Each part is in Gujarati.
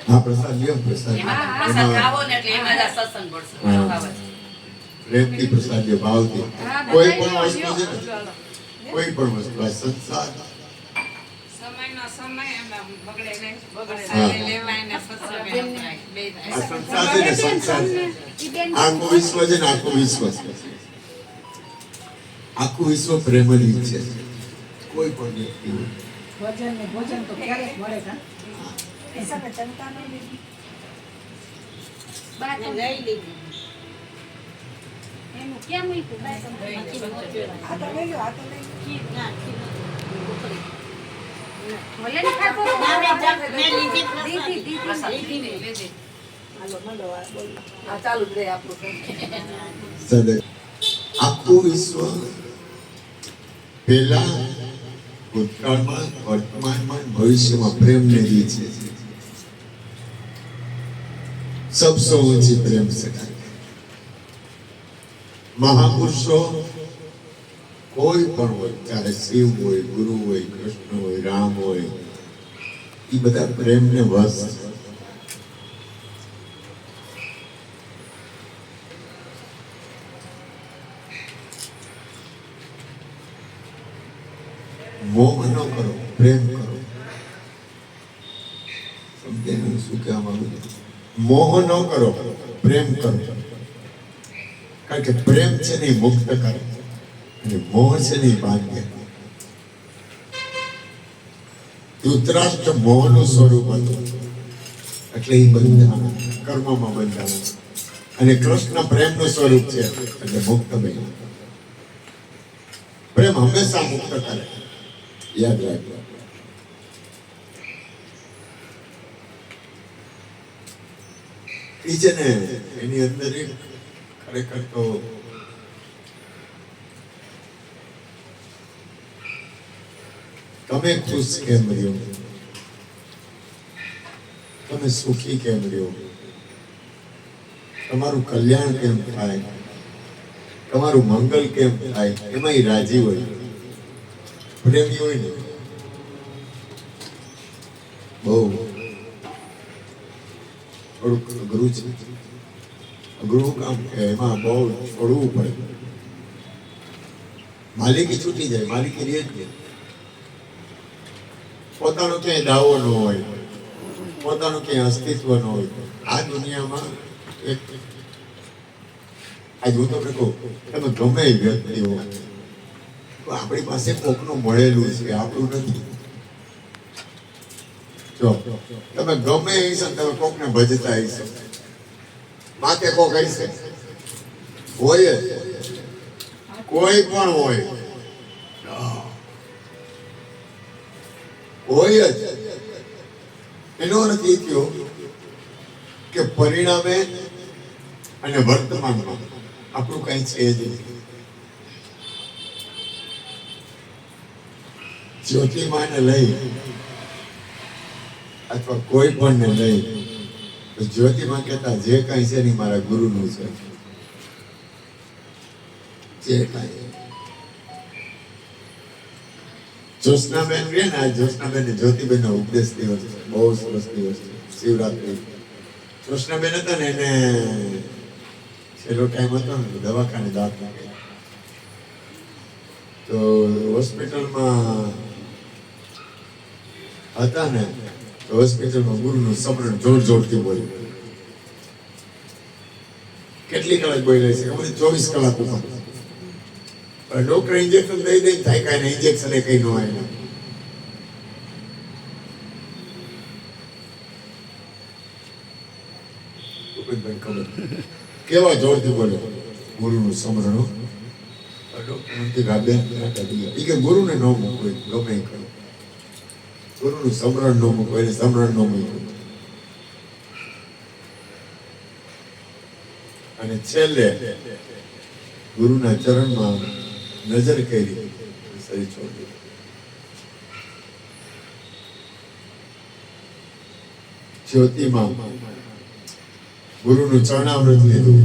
હા પ્રસાદ લ્યો પ્રસાદ પ્રસાદ ખાવો ને એટલે એમાં જ આ સત્સંગ પડશે. પ્રેમથી પ્રસાદ લ્યો ભાવથી. કોઈ પણ વસ્તુ છે ને કોઈ પણ વસ્તુ આ સંસાર સમયનો સમય એમાં બગડે નહીં. હા. લેવાય ને સત્સંગ બે આ સંસાર છે ને સંસાર આખું વિશ્વ છે ને આખું વિશ્વ છે. આખું વિશ્વ પ્રેમ જ ઈચ્છે છે. કોઈ પણ વ્યક્તિ હોય. ભોજન તો ક્યારેક મળે કા લઈ લીધી. એનું કેમ મૂક્યું બાય તમને આ તો લઈ લો ખીર ના ખીર ભલે ને ખાતો ના મેં લીધી દીધી હાલો મંડો બોલ આ ચાલુ જ રહે આપણું સદય આખું વિશ્વ પહેલા ભૂતકાળમાં વર્તમાનમાં ભવિષ્યમાં પ્રેમને દી છે. सबसे ऊंची प्रेम सगाई. महापुरुषो कोई पण હોય ચાહે શિવ હોય ગુરુ હોય કૃષ્ણ હોય રામ હોય એ બધા પ્રેમને વશ છે. મોહ ન કરો પ્રેમ કરો. સમજાયું શું કહેવા માંગુ છું? મોહ ન કરો પ્રેમ કરો. કારણ કે પ્રેમ છે ને મુક્ત કરે અને મોહ છે ને બાંધે. ધૃતરાષ્ટ્ર મોહનું સ્વરૂપ હતું એટલે એ બંધાણ કર્મમાં બંધાણ અને કૃષ્ણ પ્રેમનું સ્વરૂપ છે એટલે મુક્ત બન્યા. પ્રેમ હંમેશા મુક્ત કરે યાદ રાખજો. છે ને એની અંદર એક ખરેખર તો તમે ખુશ કેમ રહ્યો, તમે સુખી કેમ રહ્યો, તમારું કલ્યાણ કેમ થાય, તમારું મંગલ કેમ થાય એમાં એ રાજી હોય. પ્રેમી હોય ને બહુ થોડુંક અઘરું છે. અઘરું કામ કે એમાં બહુ છોડવું પડે. માલિકી છૂટી જાય, માલિકી રહે જ નહીં. પોતાનો ક્યાંય દાવો ન હોય, પોતાનું ક્યાંય અસ્તિત્વ ન હોય. આ દુનિયામાં એક આજ હું તમને કહું, તમે ગમે એ વ્યક્તિ હો તો આપણી પાસે કોકનું મળેલું છે, આપણું નથી. જો તમે ગમે એ છે તમે કોકને ભજતા હશો, માથે કોક હશે હોય જ, કોઈ પણ હોય જ. એનો અર્થ એ થયો કે પરિણામે અને વર્તમાનમાં આપણું કઈ છે જ નહીં. જ્યોતિમાને લઈ અથવા કોઈ પણ ને લઈ તો જ્યોતિમાં કહેતા જે કઈ છે ને મારા ગુરુનું છે. જે કઈ જ્યોત્સનાબેન રે ને આ જ્યોત્સનાબેન જ્યોતિબેન નો ઉપદેશ દિવસ છે, બહુ સરસ દિવસ છે. શિવરાત્રી કૃષ્ણબેન હતા ને એને છેલ્લો ટાઈમ હતો ને દવાખાને દાખલ તો હોસ્પિટલમાં હતા ને હોસ્પિટલમાં ગુરુનું સ્મરણ જોર જોરથી બોલ્યું. કેટલી કલાક બોલે છે ખબર? 24 કલાક ઉપર. ડોક્ટર ઇન્જેક્શન દઈ દઈ થાય કાંઈ ઇન્જેક્શન એ કઈ ન હોય. ખબર કેવા જોરથી બોલે ગુરુનું સ્મરણ. ડોક્ટર કે ગુરુને ન મૂકો, ગમે એ કરો, ગુરુનું સ્મરણ ન મૂકો, એને સ્મરણ ન મૂકો. અને છેલ્લે ગુરુના ચરણમાં નજર કરી, શરીર છોડી. જ્યોતિમાં ગુરુનું ચરણામૃત લીધું.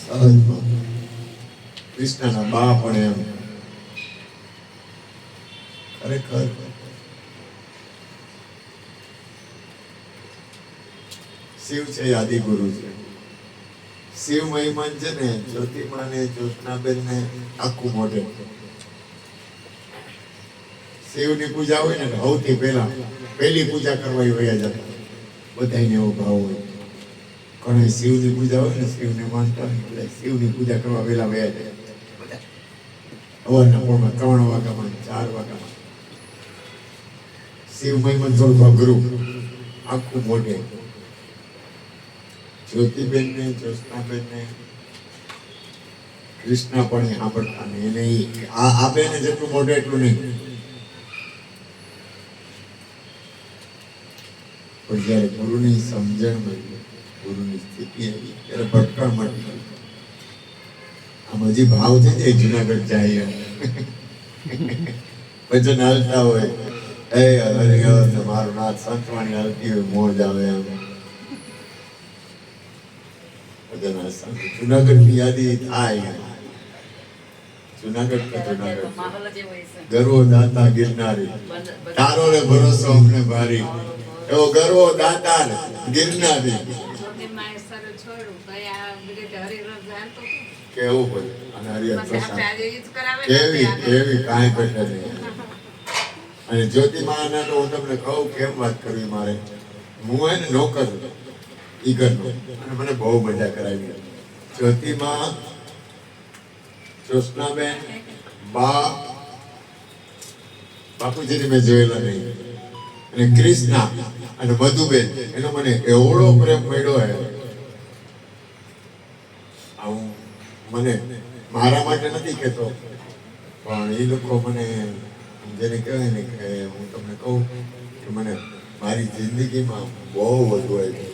સહજમાં કૃષ્ણના બા પણ એમ ખરેખર શિવ છે એ આદિગુરુ છે. શિવ મહિમન છે ને જ્યોતિમાં ને જ્યોત્સનાબેન ને આખું મોઢે. શિવની પૂજા હોય ને સૌથી પહેલી પૂજા કરવા એ વયા જતા. બધાને એવો ભાવ હોય. ઘણા શિવની પૂજા હોય ને શિવને માનતા હોય એટલે શિવની પૂજા કરવા વહેલા વયા જાય. સવારના પોરમાં 3 વાગ્યામાં 4 વાગ્યામાં. શિવ મહિમન થોડું અઘરું આખું મોઢે. જ્યોતિબેન ને જ્યોત્સનાબેન ને કૃષ્ણ પણ સાંભળતા ને એને આ બેને જેટલું મોઢે એટલું નહીં. પણ જયારે ગુરુની સમજણ મળી, ગુરુની સ્થિતિ આવી ત્યારે ભટકણ મળી ગઈ. આમ હજી ભાવ છે જે જુનાગઢ જાય ભજન હાલતા હોય, હે હરિહર મારું નાથ સંતવાણી હાલતી હોય, મોજ આવે એમ. ભજન હાલતા જુનાગઢ ની યાદી થાય. જુનાગઢ તો જુનાગઢ, ગરવો દાતા ગિરનારી, તારો રે ભરોસો અમને ભારી. એવો ગરવો દાતા ગિરનારી. કેવું પડે અને હરિહર પ્રસાદ કેવી કેવી કાંઈ ઘટે નહીં. અને જ્યોતિમાં તો હું તમને કહું કેમ વાત કરવી મારે. હું એને નોકર ઈગરનો અને મને બહુ મજા કરાવી. જ્યોતિમાં જ્યોત્સનાબેન બાપુજીને મેં જોયેલા નહીં. અને કૃષ્ણા અને મધુબેન એનો મને એવડો પ્રેમ મળ્યો હે. આવું મને મારા માટે નથી કહેતો પણ એ લોકો મને જેને કહેવાય ને કે હું તમને કહું કે મને મારી જિંદગીમાં બહુ વધુ આવ્યું.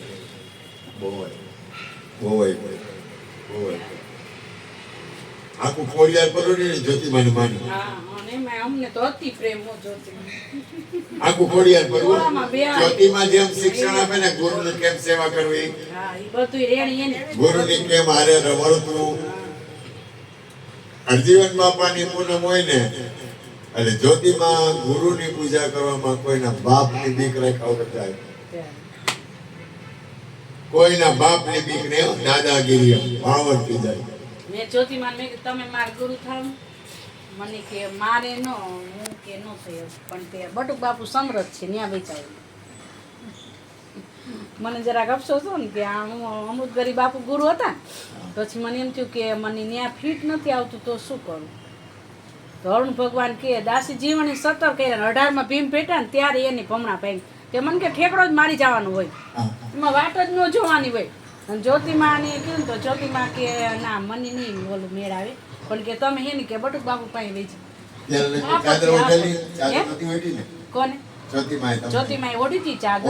બહુ આવ્યું. આખું ખોડિયાર પરોડી જ્યોતિમાને માની. આખું ખોડિયાર પરવું જ્યોતિમાં જેમ શિક્ષણ આપે ને ગુરુને કેમ સેવા કરવી, ગુરુની કેમ હારે વર્તવું. અરજીવન બાપાની પૂનમ હોય ને એટલે જ્યોતિમાં ગુરુની પૂજા કરવામાં કોઈના બાપની બીક રાખ્યા વગર જાય. કોઈના બાપની બીક ને દાદાગીરી પાવરથી જાય. મેં જ્યોતિમાં મેં તમે મારા ગુરુ થાવ. મને કે મારે નો હું કે નો થયો પણ તે બટુક બાપુ સમરથ છે ત્યાં બેચાય. મને જરાક અફસોસ હતો ને કે હું અમૃતગરી બાપુ ગુરુ હતા. પછી મને એમ થયું કે મને ત્યાં ફીટ નથી આવતું તો શું કરું. તો અરુણ ભગવાન કે દાસી જીવણી 17 કર્યા 18માં ભીમ ભેટા ને ત્યારે એની ભમણા પાઈ. તે મને કે ઠેકડો જ મારી જવાનું હોય, એમાં વાટ જ ન જોવાની હોય. અને જ્યોતિમાં ને કીધું તો જ્યોતિમાં કે ના મને નહીં ઓલું મેળ આવે પણ કે તમે હે ને કે બટુક બાપુ પાસે વેચી. કોને જ્યોતિમાં ઓઢી હતી ચાદર.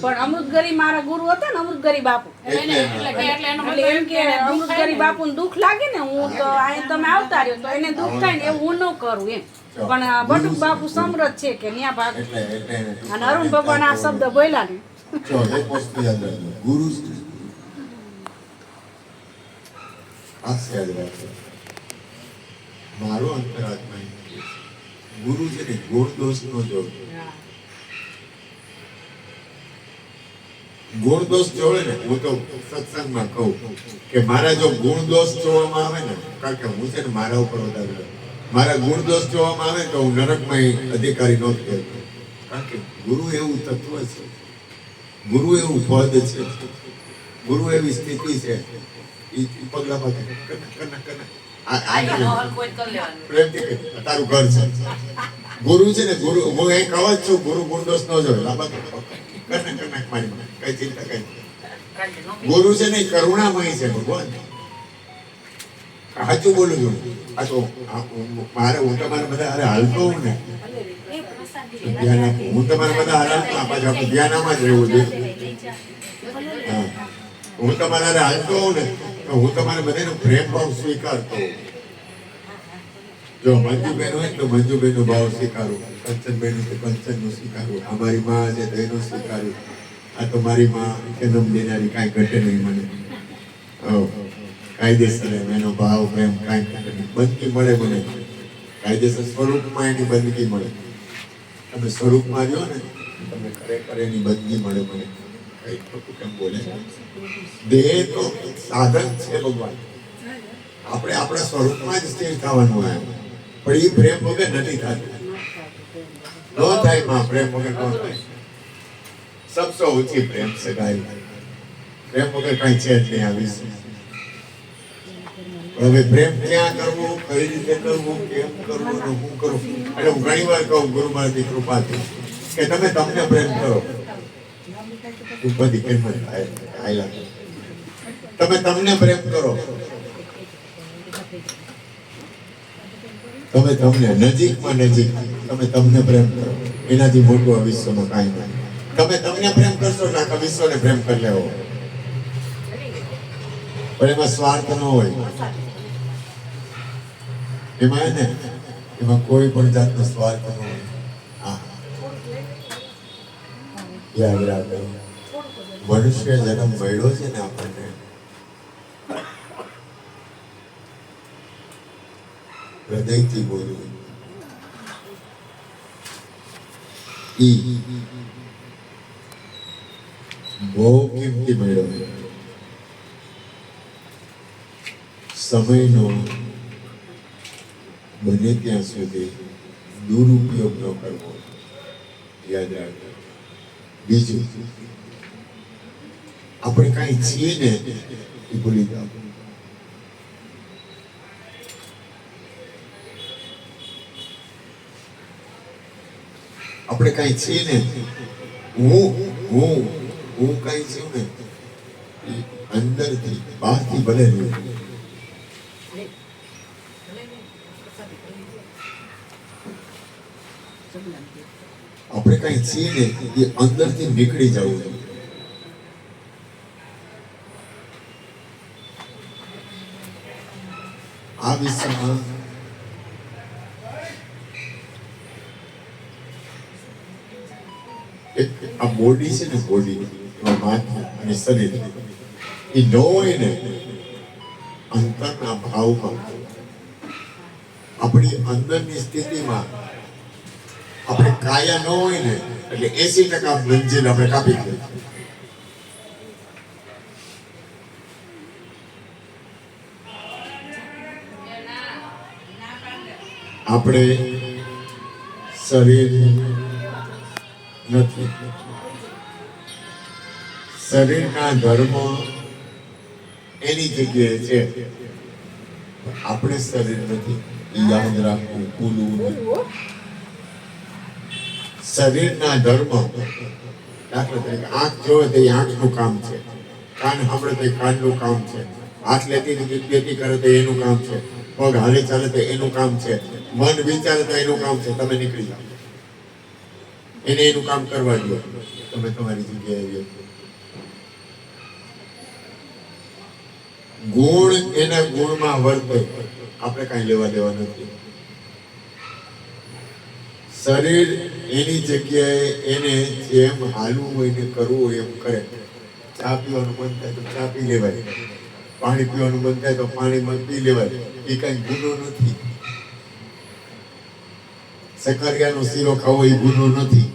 પણ અમૃતગરી મારા ગુરુ હતા ને અમૃતગરી બાપુ એટલે એમ કે અમૃતગરી બાપુને દુઃખ લાગે ને હું તો અહીં તમે આવતા રહ્યો તો એને દુઃખ થાય ને એવું હું ન કરું એમ. પણ બટુક બાપુ સમરથ છે કે ન્યા ભાગ. અને અરુણ ભગવાન આ શબ્દ બોલ્યા ને ગુરુ મારો અંતરાત્મા ગુરુ છે ને ગુણ દોષ નો જોડે. ગુણ દોષ જોડે ને હું તો સત્સંગમાં કહું કે મારા જો ગુણ દોષ જોવામાં આવે ને, કારણ કે હું છે ને મારા ઉપર વધારે મારા ગુણ દોષ જોવામાં આવે તો હું નરકમાં અધિકારી ન થઈ. કારણ કે ગુરુ એવું તત્વ છે, ગુરુ એવું પદ છે, ગુરુ એવી સ્થિતિ છે. પગલામાં તારું ઘર છે. ગુરુ છે ને ગુરુ હું એ કહું જ છું ગુરુ ગુણ દોષ ન જોય. કઈ ચિંતા કઈ. ગુરુ છે ને કરુણામય છે ભગવાન. સાચું બોલું છું. આ તો મારે હું તમારા બધા હારે હાલતો હોઉં ને હું તમારા બધા હારે પાછા આપણે ધ્યાનમાં જ રહેવું જોઈએ. હા હું તમારા હારે હાલતો હોઉં ને તો હું તમારે બધાનો પ્રેમ ભાવ સ્વીકારતો હોઉં. જો મંજુબેન હોય તો મંજુબેનનો ભાવ સ્વીકારું, કંચનબેન તો કંચનનો સ્વીકારું, અમારી માં છે તો એનો સ્વીકારું. આ તો મારી માં જન્મ દેનારી કાંઈ ઘટે નહીં મને. કાયદેસર એનો ભાવ પ્રેમ કાંઈ ઘટે નહીં. બંદગી મળે મને કાયદેસર સ્વરૂપમાં એની બંદગી મળે. તમે સ્વરૂપમાં રહ્યો ને તમને ખરેખર એની બંદગી મળે મને. કઈ ખોટું કેમ બોલે? દેહ તો સાધન છે ભગવાન. આપણે આપણા સ્વરૂપમાં જ સ્થિર થવાનું હોય, પણ એ પ્રેમ વગર નથી થતું. નો થાય માં, પ્રેમ વગર નો થાય. સબસે ઊંચી પ્રેમ છે ગાય. પ્રેમ વગર કઈ છે જ નહીં આ વિશ્વ. હવે પ્રેમ ક્યાં કરવો, કઈ રીતે કરવું, કેમ કરવું અને શું કરવું, એટલે હું ઘણી વાર કહું ગુરુ મહારાજની કૃપાથી કે તમે તમને પ્રેમ કરો. બધી કેમ થાય, તમે તમને પ્રેમ કરો, તમે તમને નજીકમાં નજીક તમે તમને પ્રેમ કરો, એનાથી મોટું આ વિશ્વમાં કાંઈ નહીં. તમે તમને પ્રેમ કરશો એટલે આખા વિશ્વને પ્રેમ કરી લેવો, પણ એમાં સ્વાર્થ ન હોય. એમાં ને એમાં કોઈ પણ જાતનો સ્વાર્થ ન હોય. હા, યાદ રાખો, મનુષ્ય જન્મ મળ્યો છે ને આપણને, હૃદયથી બોલવું, ઈ બહુ કિંમતી મળ્યો. સમયનો બને ત્યાં સુધી દુરુપયોગ ન કરવો, યાદ રાખો. બીજું, આપણે કાંઈ છીએ ને એ ભૂલી જાઓ. આપણે કાંઈ છીએ ને, હું કાંઈ છું ને, અંદરથી બહારથી ભલે રહ્યું. આપણે કાંઈ છીએ ને એ અંદરથી નીકળી જવું જોઈએ. આ વિશ્વમાં આ બોડી છે ને, બોડી માથું અને શરીર એ ન હોય ને અંતરના ભાવમાં, આપણી અંદરની સ્થિતિમાં આપણે કાયા ન હોય ને એટલે 80% મંજિલ આપણે કાપી દઈએ. આપણે શરીર નથી, શરીરના ધર્મ એની જગ્યાએ છે, આપણે શરીર નથી. યાદ રાખવું, ભૂલવું નહીં. શરીરના ધર્મ, દાખલા તરીકે આંખ જોવે તો એ આંખનું કામ છે, કાન સાંભળે તો એ કાનનું કામ છે, હાથ લેતી કરે તો એનું કામ છે, પગ હાલે ચાલે તો એનું કામ છે, મન વિચારે તો એનું કામ છે. તમે નીકળી જાઓ, એને એનું કામ કરવા દો, તમે તમારી જગ્યાએ આવ્યો. ગુણ એના ગુણમાં વર્તે, આપણે કાંઈ લેવા દેવા નથી. શરીર એની જગ્યાએ એને જેમ હાલવું હોય ને કરવું હોય એમ કરે. ચા પીવાનું મન થાય તો ચા પી લેવાય, પાણી પીવાનું મન થાય તો પાણી પી લેવાય. એ કઈ ગુનો નથી. સકરિયાનો શીરો ખાવો એ ગુનો નથી,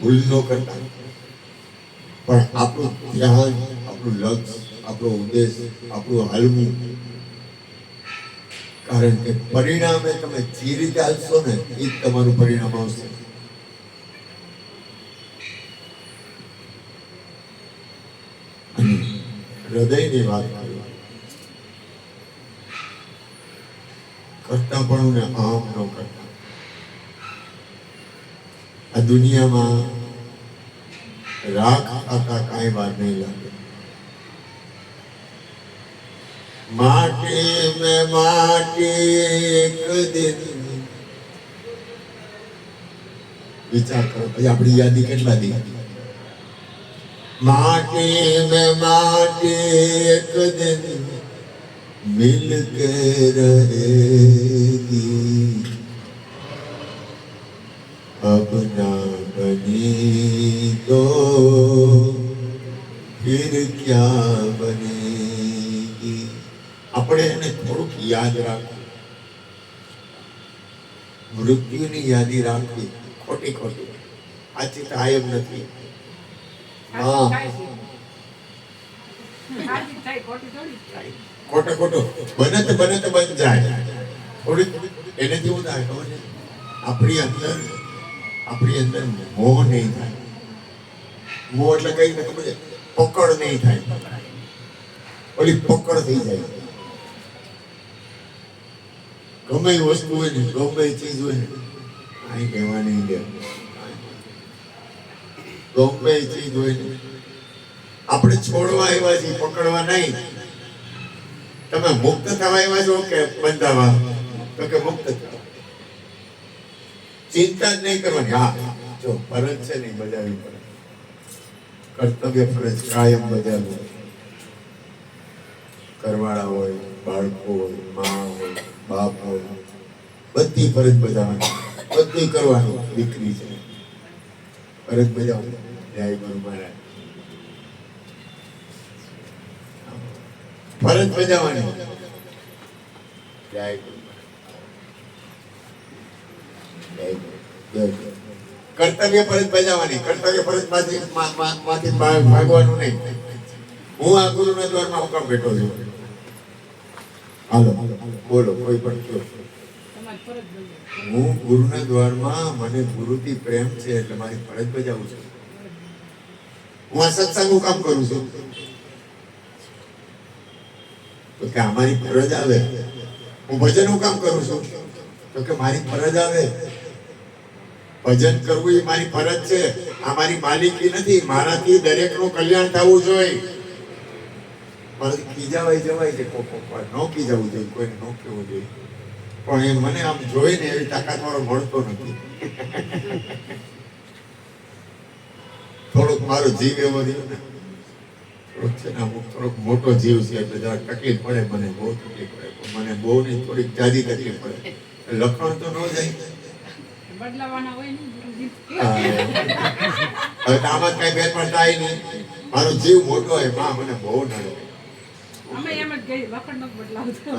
ભૂલ ન કરતા. પણ આપણું ધ્યાન, આપણું લક્ષ્ય, આપણો ઉદ્દેશ, આપણું હાલવું. કારણ કે પરિણામે તમે જે રીતે હાલશો ને એ જ તમારું પરિણામ આવશે. હૃદયની વાત કરતા પણ આમ ન કરતા. આ દુનિયામાં રાખ આતા કાંઈ વાર નહીં લાગે. માટી મેં માટી એક દિન, વિચાર કરો. પછી આપણી યાદી કેટલા દી? माटी में माटी एक दिन मिल के रहेगी, अब ना बनी तो फिर क्या बनेगी. આપણે એને થોડુંક યાદ રાખવું, મૃત્યુની યાદી રાખવી ખોટી ખોટી. આથી કાયમ નથી. સાચી થાય ખોટી થોડી થાય. ખોટે ખોટો બને તો બંધ જાય. થોડીક એને જેવું થાય ખબર છે, આપણી અંદર મોહ નહીં થાય. મોહ એટલે કઈ ને ખબર છે, પકડ નહીં થાય. ઓલી પકડ થઈ જાય. ગમે એ વસ્તુ હોય ને, ગમે એ ચીજ હોય ને, અહીં કહેવા નહીં દે. ગમે એ ચીજ હોય ને, આપણે છોડવા આવ્યા છીએ, પકડવા નહીં. તમે મુક્ત થવા આવ્યા છો કે બંધાવા? તો કે મુક્ત થવા. ચિંતા જ નહીં કરવાની. હા, જો ફરજ છે ને બજાવવી પડે. કર્તવ્ય ફરજ કાયમ બજાવવી. ઘરવાળા હોય, બાળકો હોય, મા હોય, બાપ હોય, બધી ફરજ બજાવવાની. બધું કરવાનું. દીકરી છે, ફરજ બજાવવાની. જય ગુરુ મહારાજ. ફરજ બજાવવાની. જય ગુરુ મહારાજ. કર્તવ્ય ફરજ બજાવવાની. કર્તવ્ય ફરજ માંથી ભાગવાનું નહીં. હું આ ગુરુના દ્વારમાં હું કામ બેઠો છું? હાલો બોલો, કોઈ પણ કયો. તમારી ફરજ બજાવો. હું ગુરુના દ્વારમાં, મને ગુરુથી પ્રેમ છે એટલે મારી ફરજ બજાવું છું. હું આ સત્સંગનું કામ કરું છું તો કે અમારી ફરજ આવે. હું ભજનનું કામ કરું છું તો કે મારી ફરજ આવે. ભજન કરવું એ મારી ફરજ છે. આ મારી માલિકી નથી. મારાથી દરેકનું કલ્યાણ થવું જોઈએ. મારાથી ખીજાવાય જવાય છે, કોક ન ખીજાવું જોઈએ, કોઈને ન કહેવું જોઈએ. પણ એ મને આમ જોઈને એવી તાકાત વાળો મળતો નથી. થોડોક મારો જીવ એવો રહ્યો ને, થોડોક છે ને, અમુક થોડોક મોટો જીવ છે એટલે જરા તકલીફ પડે. મને બહુ તકલીફ પડે. મને બહુ નહીં, થોડીક જાજી તકલીફ પડે. લખણ તો ન જાય. બદલાવાના હોય ને ગુરુજી. હવે આમાં કઈ ફેરફાર થાય નહીં. મારો જીવ મોટો હોય. માં મને બહુ નડે. અમે એમ જ ગઈ વખત નથી બદલાવતો.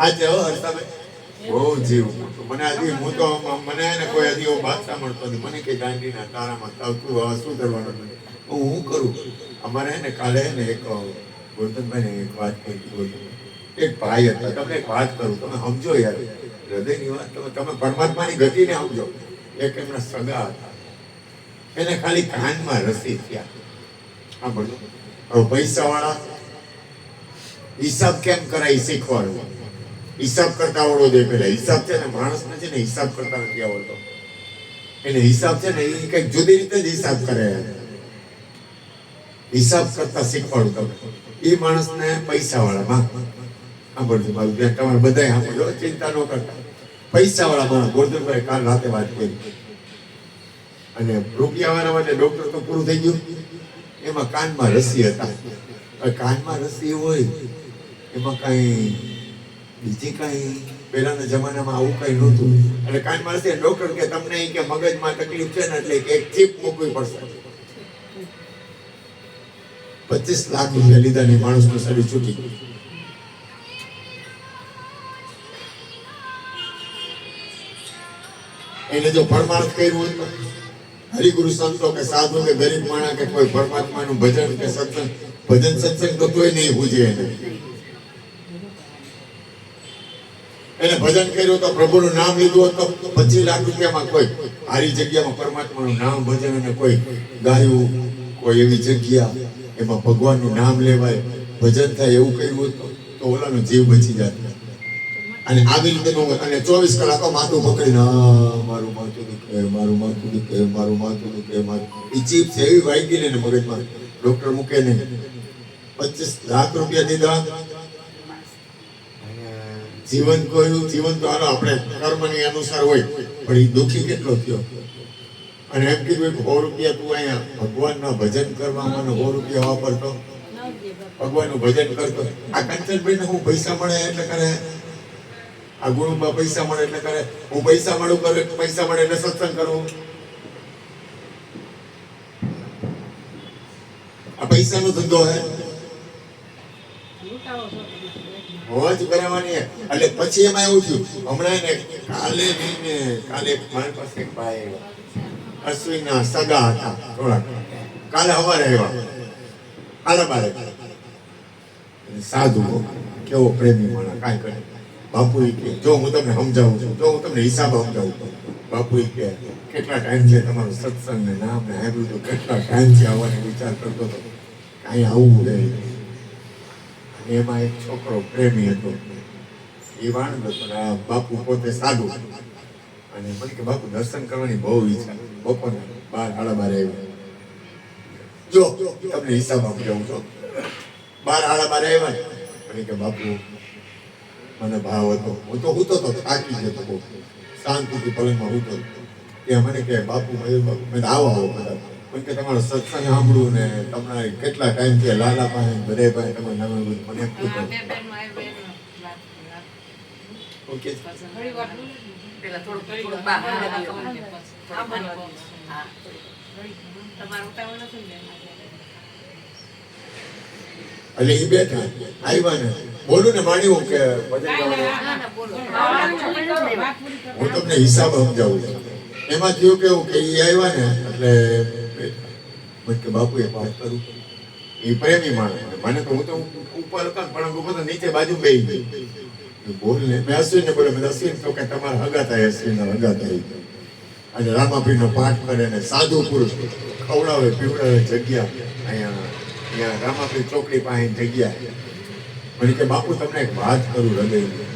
આજે હર્ષાબેન બહુ જીવ મોટો. મને હજી હું તો મને ને કોઈ હજી એવો વાત સાંભળતો નથી. મને કે ગાંધીના તારામાં તું હવે શું કરવાનું? હું કરું. અમારે ને કાલે ને એક ગોરધનભાઈ ને એક વાત કરી. એક ભાઈ હતા. તમને એક વાત કરું, તમે સમજો યાર, હૃદયની વાત. તમે પરમાત્માની ગતિને સમજો. એક એમના સગા હતા. એને ખાલી કાનમાં રસી થયા. હા બોલો. હવે પૈસા વાળા હિસાબ કેમ કરાય શીખવાડવું. હિસાબ કરતા આવડવો જોઈએ. પેલા હિસાબ છે ને, માણસને છે ને હિસાબ કરતા નથી આવડતો. એને હિસાબ છે ને એ કઈક જુદી રીતે જ હિસાબ કરે. હિસાબ કરતા શીખવાડું તમે. એ માણસને પૈસા વાળા સાંભળજો મારું ધ્યાન. તમારે બધા સાંભળજો, ચિંતા ન કરતા. પૈસા વાળા માણસ. ગોરધનભાઈ કાલ રાતે વાત કરી. અને રૂપિયા વાળા માટે ડોક્ટર તો પૂરું થઈ ગયું. એમાં કાનમાં રસી હતા. કાનમાં રસી હોય એમાં કઈ બીજી કઈ પહેલાના જમાનામાં આવું કઈ નહોતું. એટલે કાનમાં રસી. ડોક્ટર કે તમને કે મગજમાં તકલીફ છે ને એટલે એક ચીપ મૂકવી પડશે. 25 લાખ રૂપિયા લીધા ને માણસનું શરીર છૂટી ગયું. એને જો પરમાર્થ કર્યું હોય તો હરિગુરુ સંતો કે સાધુ કે ગરીબ માણસ કે કોઈ પરમાત્માનું ભજન કે સત્સંગ, ભજન સત્સંગ તો કોઈ નહીં પૂજે એને. એને ભજન કર્યું તો પ્રભુનું નામ લીધું તો 25 લાખ રૂપિયામાં કોઈ સારી જગ્યામાં પરમાત્માનું નામ ભજન અને કોઈ ગાયું, કોઈ એવી જગ્યા એમાં ભગવાનનું નામ લેવાય, ભજન થાય એવું કર્યું તો ઓલાનો જીવ બચી જાય. અને આવી રીતે અને 24 કલાકો માથું પકડીને મારું માથું દુખે, મારું માથું દુખે, મારું માથું દુખે. એ ચીપ છે એવી વાગી ને મગજમાં. ડોક્ટર મૂકે ને 25 લાખ રૂપિયા દીધા. જીવન કહ્યું, જીવન તો હાલો આપણે કર્મની અનુસાર હોય, પણ એ દુઃખી કેટલો થયો. અને એમ કીધું 100 રૂપિયા તું અહીંયા ભગવાનના ભજન કરવામાં 100 રૂપિયા વાપરતો, ભગવાનનું ભજન કરતો. આ કંચનભાઈને હું પૈસા મળે એટલે કરે, આ ગુરુમાં પૈસા મળે એટલે કરે, હું પૈસા મળું કરે, પૈસા મળે એટલે સત્સંગ કરવું. આ પૈસાનો ધંધો હે, મોજ કરાવવાની. એટલે પછી એમાં એવું થયું, હમણાં ને કાલે મારી પાસે એક ભાઈ અશ્વિનના સગા હતા થોડાક, કાલે સવારે આવ્યા. આલા બારે સાધુ કેવો પ્રેમી માણસ કાંઈ કરે. બાપુ ઈ કે જો હું તમને સમજાવું છું, જો હું તમને હિસાબ સમજાવું છું. બાપુ ઈ કે કેટલા ટાઈમ છે તમારું સત્સંગ ને નામ ને આવ્યું તો કેટલા ટાઈમ છે આવવાનો વિચાર કરતો હતો, કાંઈ આવું રહે. અને એમાં એક છોકરો પ્રેમી હતો, એ વાણંદ હતો ને આ બાપુ પોતે સાધુ. અને મને કે બાપુ દર્શન કરવાની બહુ ઈચ્છા, બપોરે 12 સાડા 12 આવ્યા. જો તમને હિસાબ સમજાવું છું, 12 સાડા 12 આવ્યા ને મને કે બાપુ મને ભાવ હતો, હું તો થાકી જતો બહુ, શાંતિથી પલંગમાં સૂતો ત્યાં મને કે બાપુ મયુર બાપુ મેં આવો બધા મને કે તમારો સત્સંગ સાંભળું ને તમારે કેટલા ટાઈમ થી લાલા પાસે બધે પાસે તમે નામ મને હા, બે બહેનો આવી બહેનો વાત ઓકે ઘણી વાર પેલા થોડું બહાર હા તમારું ઉતાવળ નથી ને એટલે એ બેઠા આવ્યા ને બોલું ને માણ્યું કે ભજન ગાવાનું. ના ના બોલો હું તમને હિસાબ સમજાવું છું. એમાં થયું કેવું કે એ આવ્યા ને એટલે મને કે બાપુ એક વાત કરું. એ પ્રેમી માણસ મને તો હું તો ઉપર હતો ને પલંગ ઉપર તો નીચે બાજુ બેસી ગઈ. બોલ ને મેં અશ્વિનને બોલ્યો, મેં અશ્વિન તો કે તમારા હગા થાય, અશ્વિનના હગા થાય. અને રામાપીરનો પાઠ કરે ને સાધુ પુરુષ ખવડાવે પીવડાવે જગ્યા અહીંયા રામાપીર ચોકડી પાસે જગ્યા. મને કે બાપુ તમને એક વાત કરું હૃદયની.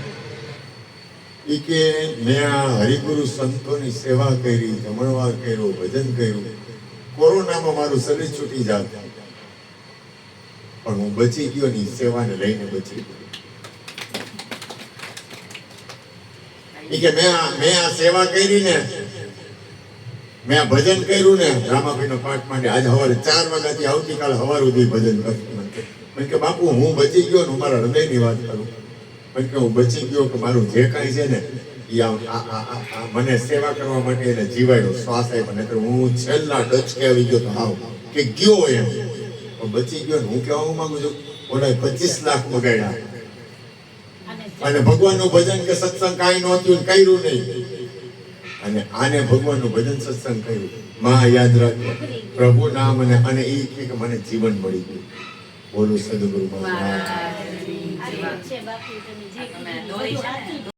એ કે મેં આ હરિગુરુ સંતોની સેવા કરી, જમણવાર કર્યો, ભજન કર્યું. કોરોનામાં મારું શરીર છૂટી જાત પણ હું બચી ગયો ની સેવાને લઈને બચી ગયો. એ કે મેં આ સેવા કરી ને, મેં આ ભજન કર્યું ને રામાભાઈનો પાઠ માટે આજે સવારે 4 વાગ્યાથી આવતીકાલે સવાર સુધી ભજન કરશું. મને કે બાપુ હું બચી ગયો ને, હું મારા હૃદયની વાત કરું. મને કે હું બચી ગયો કે મારું જે કાંઈ છે ને એ મને સેવા કરવા માટે એને જીવાયો, શ્વાસ આપ્યો. નહીતર હું છેલ્લા ડચકે આવી ગયો તો હાવ કે ગયો એમ. પણ બચી ગયો ને હું કહેવા માંગુ છું, ઓલા 25 લાખ બગાડ્યા અને ભગવાનનું ભજન કે સત્સંગ કાંઈ નહોતું, કર્યું નહીં. અને આને ભગવાનનું ભજન સત્સંગ કર્યું. માં યાદ રાખજો પ્રભુ નામ અને એ કે મને જીવન મળી ગયું. બોલું સદગુરુ મહારાજ. છે બાપુ તમે જે કીધું